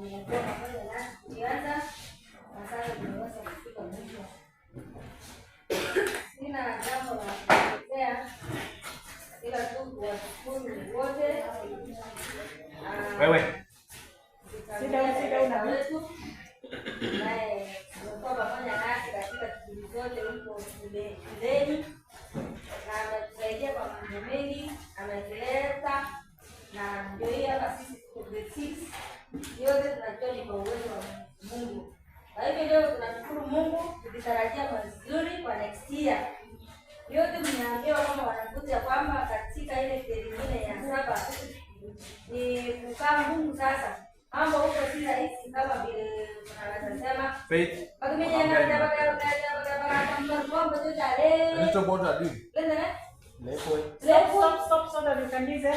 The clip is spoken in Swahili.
nimekuwa pamoja na kianza na sasa tumeweza kufika mwisho. Sina jambo la kuelezea ila tu kuwashukuru wote. Wewe Sida una wetu naye tumekuwa pamoja nasi katika kipindi zote huko shuleni na ametusaidia kwa mambo mengi, ametuleta na ndio hii hapa sisi tuko grade 6. Yote tunajua ni kwa uwezo wa Mungu. Kwa hivyo leo tunashukuru Mungu, tukitarajia mazuri kwa next year. Yote mnaambiwa kama wanafunzi kwamba katika ile nyingine ya 7 ni kukaa Mungu sasa. Mambo huko si rahisi kama vile tunasema. Faith. Stop so that you can listen.